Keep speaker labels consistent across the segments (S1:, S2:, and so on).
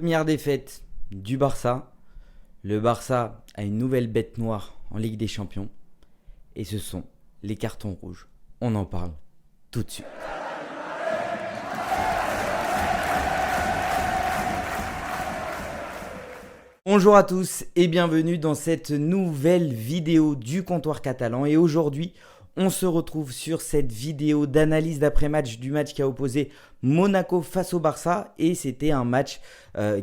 S1: Première défaite du Barça. Le Barça a une nouvelle bête noire en Ligue des Champions. Et ce sont les cartons rouges. On en parle tout de suite. Bonjour à tous et bienvenue dans cette nouvelle vidéo du comptoir catalan. Et aujourd'hui, on se retrouve sur cette vidéo d'analyse d'après-match du match qui a opposé Monaco face au Barça. Et c'était un match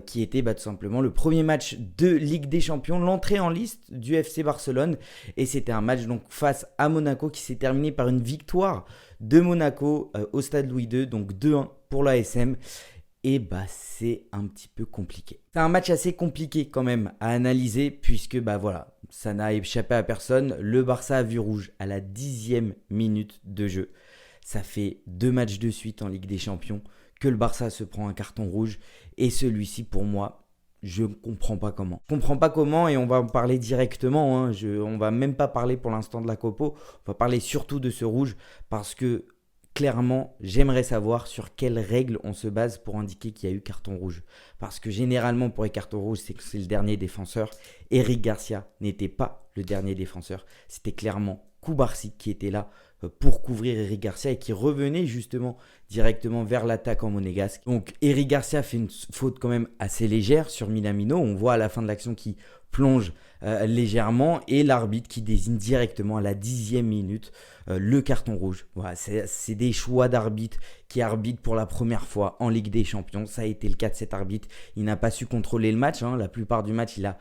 S1: qui était tout simplement le premier match de Ligue des Champions, l'entrée en liste du FC Barcelone. Et c'était un match donc face à Monaco qui s'est terminé par une victoire de Monaco au stade Louis II, donc 2-1 pour l'ASM. Et c'est un petit peu compliqué. C'est un match assez compliqué quand même à analyser puisque voilà, ça n'a échappé à personne. Le Barça a vu rouge à la 10e minute de jeu. Ça fait 2 matchs de suite en Ligue des Champions que le Barça se prend un carton rouge. Et celui-ci, pour moi, je ne comprends pas comment. Je ne comprends pas comment et on va en parler directement. On ne va même pas parler pour l'instant de la Copo. On va parler surtout de ce rouge parce que clairement, j'aimerais savoir sur quelles règles on se base pour indiquer qu'il y a eu carton rouge. Parce que généralement, pour les cartons rouges, c'est que c'est le dernier défenseur. Eric Garcia n'était pas le dernier défenseur. C'était clairement Kubarsi qui était là pour couvrir Eric Garcia et qui revenait justement directement vers l'attaquant monégasque. Donc Eric Garcia fait une faute quand même assez légère sur Minamino. On voit à la fin de l'action qu'il plonge légèrement et l'arbitre qui désigne directement à la 10e minute le carton rouge. Voilà, c'est des choix d'arbitre qui arbitre pour la première fois en Ligue des Champions. Ça a été le cas de cet arbitre. Il n'a pas su contrôler le match. La plupart du match, il a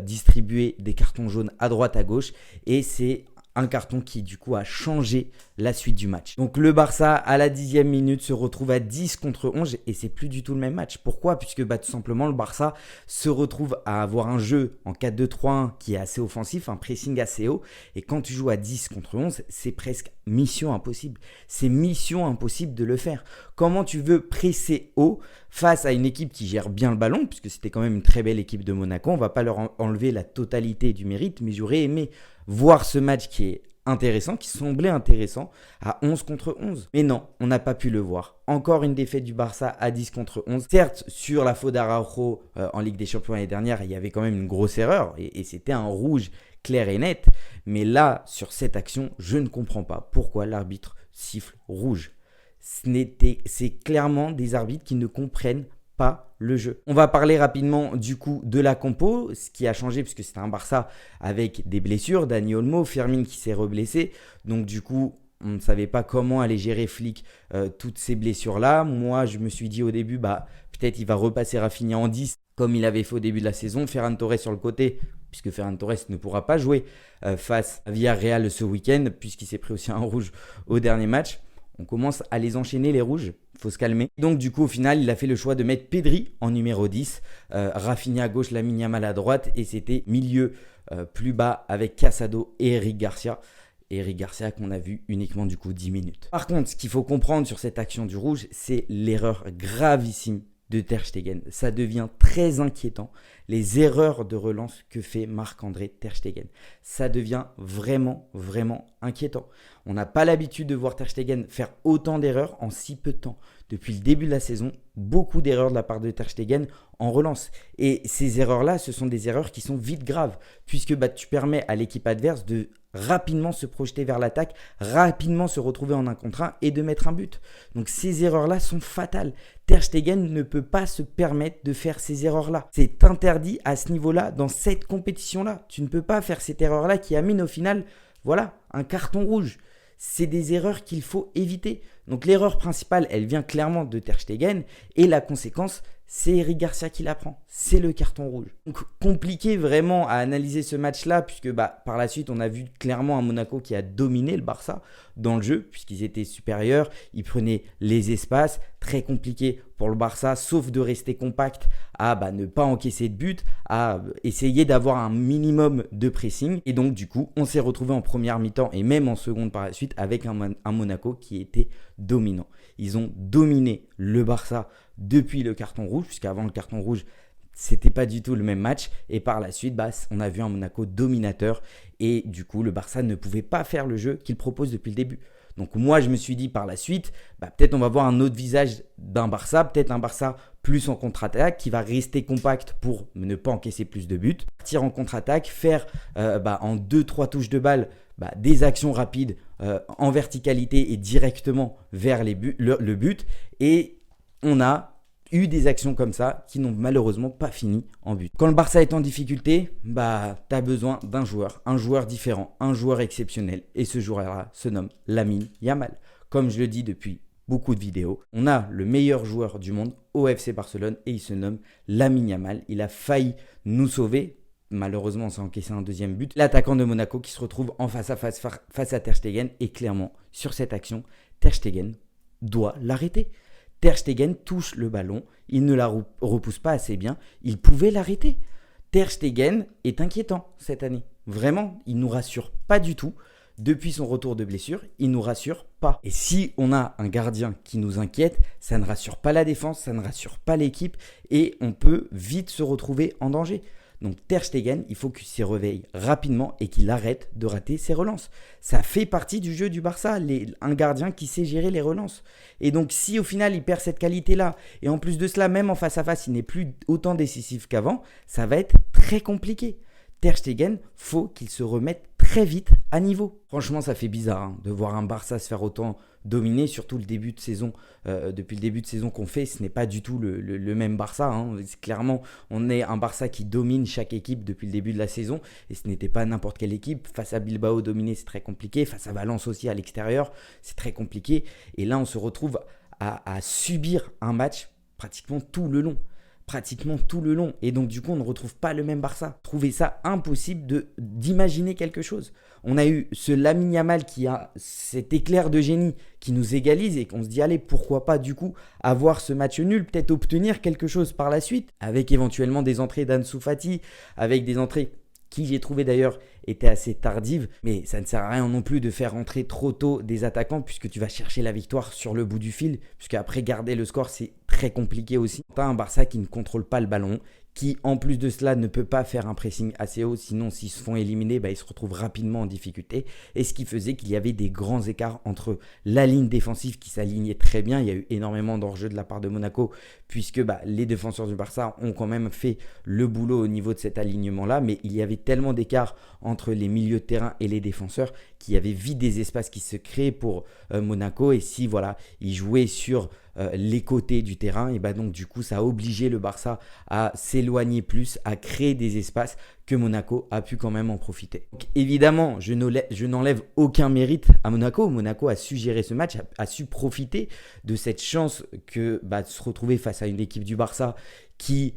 S1: distribué des cartons jaunes à droite, à gauche. Et c'est un carton qui du coup a changé la suite du match. Donc le Barça à la 10e minute se retrouve à 10 contre 11 et c'est plus du tout le même match. Pourquoi ? Puisque tout simplement le Barça se retrouve à avoir un jeu en 4-2-3-1 qui est assez offensif, un pressing assez haut, et quand tu joues à 10 contre 11, c'est presque mission impossible. C'est mission impossible de le faire. Comment tu veux presser haut face à une équipe qui gère bien le ballon, puisque c'était quand même une très belle équipe de Monaco, on ne va pas leur enlever la totalité du mérite, mais j'aurais aimé voir ce match qui est intéressant, qui semblait intéressant, à 11 contre 11. Mais non, on n'a pas pu le voir. Encore une défaite du Barça à 10 contre 11. Certes, sur la faute d'Araujo en Ligue des Champions l'année dernière, il y avait quand même une grosse erreur et c'était un rouge clair et net. Mais là, sur cette action, je ne comprends pas pourquoi l'arbitre siffle rouge. C'est clairement des arbitres qui ne comprennent pas le jeu. On va parler rapidement du coup de la compo, ce qui a changé puisque c'était un Barça avec des blessures, Dani Olmo, Fermin qui s'est reblessé, donc du coup on ne savait pas comment aller gérer Flick toutes ces blessures-là. Moi je me suis dit au début peut-être il va repasser Rafinha en 10 comme il avait fait au début de la saison, Ferran Torres sur le côté, puisque Ferran Torres ne pourra pas jouer face à Villarreal ce week-end puisqu'il s'est pris aussi un rouge au dernier match. On commence à les enchaîner les rouges, il faut se calmer. Donc du coup au final il a fait le choix de mettre Pedri en numéro 10, Rafinha à gauche, Lamine Yamal à droite et c'était milieu plus bas avec Casado et Eric Garcia. Eric Garcia qu'on a vu uniquement du coup 10 minutes. Par contre ce qu'il faut comprendre sur cette action du rouge, c'est l'erreur gravissime de Ter Stegen. Ça devient très inquiétant, les erreurs de relance que fait Marc-André Ter Stegen. Ça devient vraiment, vraiment inquiétant. On n'a pas l'habitude de voir Ter Stegen faire autant d'erreurs en si peu de temps. Depuis le début de la saison, beaucoup d'erreurs de la part de Ter Stegen en relance. Et ces erreurs-là, ce sont des erreurs qui sont vite graves, puisque tu permets à l'équipe adverse de rapidement se projeter vers l'attaque, rapidement se retrouver en 1 contre 1 et de mettre un but. Donc ces erreurs-là sont fatales. Ter Stegen ne peut pas se permettre de faire ces erreurs-là. C'est interdit à ce niveau-là, dans cette compétition-là. Tu ne peux pas faire cette erreur-là qui amène au final, un carton rouge. C'est des erreurs qu'il faut éviter. Donc l'erreur principale, elle vient clairement de Ter Stegen et la conséquence, c'est Eric Garcia qui la prend. C'est le carton rouge. Donc compliqué vraiment à analyser ce match-là puisque par la suite, on a vu clairement un Monaco qui a dominé le Barça dans le jeu puisqu'ils étaient supérieurs. Ils prenaient les espaces. Très compliqué pour le Barça, sauf de rester compact, à ne pas encaisser de but, à essayer d'avoir un minimum de pressing. Et donc du coup, on s'est retrouvé en première mi-temps et même en seconde par la suite avec un Monaco qui était dominant. Ils ont dominé le Barça depuis le carton rouge, puisqu'avant le carton rouge, c'était pas du tout le même match. Et par la suite, on a vu un Monaco dominateur. Et du coup, le Barça ne pouvait pas faire le jeu qu'il propose depuis le début. Donc moi, je me suis dit par la suite, peut-être on va voir un autre visage d'un Barça, peut-être un Barça plus en contre-attaque, qui va rester compact pour ne pas encaisser plus de buts, partir en contre-attaque, faire en 2-3 touches de balle des actions rapides en verticalité et directement vers le but. Et on a eu des actions comme ça qui n'ont malheureusement pas fini en but. Quand le Barça est en difficulté, tu as besoin d'un joueur, un joueur différent, un joueur exceptionnel. Et ce joueur-là se nomme Lamine Yamal. Comme je le dis depuis beaucoup de vidéos, on a le meilleur joueur du monde au FC Barcelone et il se nomme Lamine Yamal. Il a failli nous sauver. Malheureusement, on s'est encaissé un deuxième but. L'attaquant de Monaco qui se retrouve en face à face à Ter Stegen. Et clairement, sur cette action, Ter Stegen doit l'arrêter. Ter Stegen touche le ballon, il ne la repousse pas assez bien, il pouvait l'arrêter. Ter Stegen est inquiétant cette année. Vraiment, il ne nous rassure pas du tout. Depuis son retour de blessure, il ne nous rassure pas. Et si on a un gardien qui nous inquiète, ça ne rassure pas la défense, ça ne rassure pas l'équipe et on peut vite se retrouver en danger. Donc Ter Stegen, il faut qu'il se réveille rapidement et qu'il arrête de rater ses relances. Ça fait partie du jeu du Barça, un gardien qui sait gérer les relances. Et donc si au final il perd cette qualité-là, et en plus de cela, même en face à face, il n'est plus autant décisif qu'avant, ça va être très compliqué. Ter Stegen, faut qu'il se remette très vite à niveau. Franchement, ça fait bizarre de voir un Barça se faire autant dominer, surtout le début de saison. Depuis le début de saison qu'on fait, ce n'est pas du tout le même Barça. Clairement, on est un Barça qui domine chaque équipe depuis le début de la saison et ce n'était pas n'importe quelle équipe. Face à Bilbao, dominer, c'est très compliqué. Face à Valence aussi, à l'extérieur, c'est très compliqué. Et là, on se retrouve à subir un match pratiquement tout le long. Et donc du coup on ne retrouve pas le même Barça. Trouver ça impossible d'imaginer quelque chose. On a eu ce Lamine Yamal qui a cet éclair de génie qui nous égalise et qu'on se dit allez, pourquoi pas du coup avoir ce match nul, peut-être obtenir quelque chose par la suite avec éventuellement des entrées d'Ansu Fati, avec des entrées qui j'ai trouvé d'ailleurs étaient assez tardives, mais ça ne sert à rien non plus de faire rentrer trop tôt des attaquants puisque tu vas chercher la victoire sur le bout du fil, puisque après garder le score c'est très compliqué aussi. Tu as un Barça qui ne contrôle pas le ballon, qui en plus de cela ne peut pas faire un pressing assez haut, sinon s'ils se font éliminer, ils se retrouvent rapidement en difficulté, et ce qui faisait qu'il y avait des grands écarts entre la ligne défensive qui s'alignait très bien, il y a eu énormément d'enjeux de la part de Monaco, puisque les défenseurs du Barça ont quand même fait le boulot au niveau de cet alignement-là, mais il y avait tellement d'écarts entre les milieux de terrain et les défenseurs qu'il y avait vite des espaces qui se créaient pour Monaco, et si ils jouaient sur les côtés du terrain, et donc du coup ça a obligé le Barça à s'éloigner plus, à créer des espaces que Monaco a pu quand même en profiter. Donc, évidemment, je n'enlève aucun mérite à Monaco. Monaco a su gérer ce match, a su profiter de cette chance que de se retrouver face à une équipe du Barça qui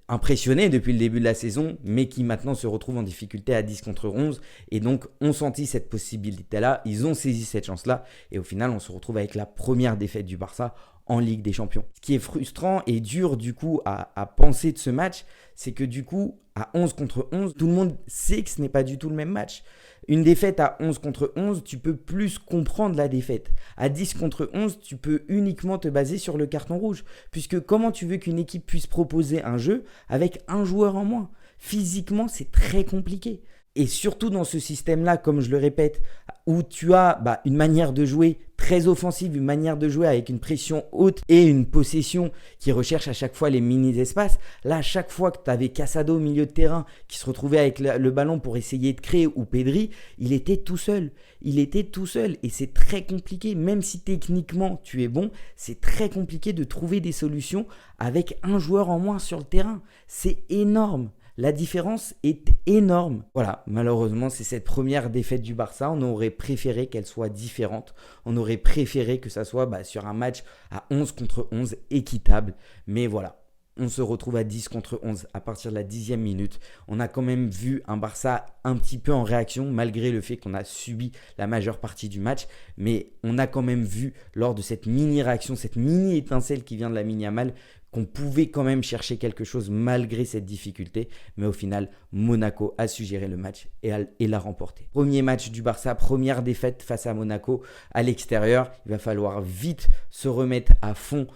S1: impressionnait depuis le début de la saison, mais qui maintenant se retrouve en difficulté à 10 contre 11. Et donc, ont senti cette possibilité-là, ils ont saisi cette chance-là. Et au final, on se retrouve avec la première défaite du Barça en Ligue des Champions. Ce qui est frustrant et dur du coup à penser de ce match, c'est que du coup, à 11 contre 11, tout le monde sait que ce n'est pas du tout le même match. Une défaite à 11 contre 11, tu peux plus comprendre la défaite. À 10 contre 11, tu peux uniquement te baser sur le carton rouge. Puisque comment tu veux qu'une équipe puisse proposer un jeu avec un joueur en moins ? Physiquement, c'est très compliqué. Et surtout dans ce système-là, comme je le répète, où tu as une manière de jouer très offensive, une manière de jouer avec une pression haute et une possession qui recherche à chaque fois les mini-espaces. Là, à chaque fois que tu avais Casado au milieu de terrain qui se retrouvait avec le ballon pour essayer de créer, ou Pedri, il était tout seul. Et c'est très compliqué. Même si techniquement tu es bon, c'est très compliqué de trouver des solutions avec un joueur en moins sur le terrain. C'est énorme. La différence est énorme. Voilà, malheureusement, c'est cette première défaite du Barça. On aurait préféré qu'elle soit différente. On aurait préféré que ça soit sur un match à 11 contre 11 équitable. Mais voilà, on se retrouve à 10 contre 11 à partir de la 10e minute. On a quand même vu un Barça un petit peu en réaction, malgré le fait qu'on a subi la majeure partie du match. Mais on a quand même vu lors de cette mini-réaction, cette mini-étincelle qui vient de Lamine Yamal, qu'on pouvait quand même chercher quelque chose malgré cette difficulté. Mais au final, Monaco a su gérer le match et l'a remporté. Premier match du Barça, première défaite face à Monaco à l'extérieur. Il va falloir vite se remettre à fond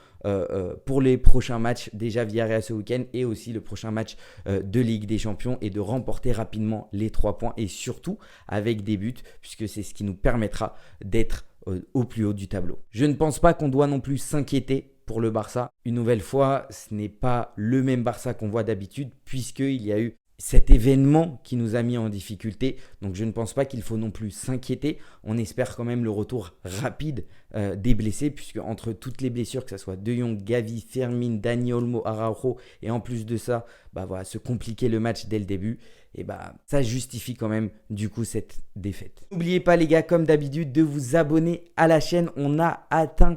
S1: pour les prochains matchs, déjà Villarreal ce week-end et aussi le prochain match de Ligue des Champions, et de remporter rapidement les 3 points et surtout avec des buts, puisque c'est ce qui nous permettra d'être au plus haut du tableau. Je ne pense pas qu'on doit non plus s'inquiéter pour le Barça. Une nouvelle fois, ce n'est pas le même Barça qu'on voit d'habitude puisqu'il y a eu cet événement qui nous a mis en difficulté. Donc je ne pense pas qu'il faut non plus s'inquiéter. On espère quand même le retour rapide des blessés, puisque entre toutes les blessures, que ce soit De Jong, Gavi, Fermin, Dani Olmo, Araujo, et en plus de ça, voilà, se compliquer le match dès le début, et ça justifie quand même du coup cette défaite. N'oubliez pas les gars, comme d'habitude, de vous abonner à la chaîne. On a atteint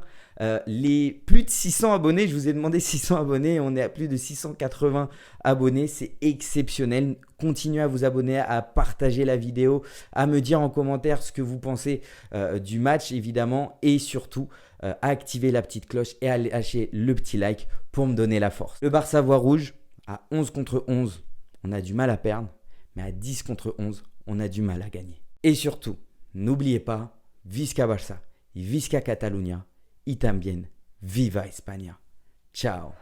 S1: les plus de 600 abonnés. Je vous ai demandé 600 abonnés, on est à plus de 680 abonnés, c'est exceptionnel. Continuez à vous abonner, à partager la vidéo, à me dire en commentaire ce que vous pensez du match évidemment, et surtout à activer la petite cloche et à lâcher le petit like pour me donner la force. Le Barça voit rouge, à 11 contre 11, on a du mal à perdre, mais à 10 contre 11, on a du mal à gagner. Et surtout, n'oubliez pas, Visca Barça, Visca Catalunya, y también, viva España. Ciao.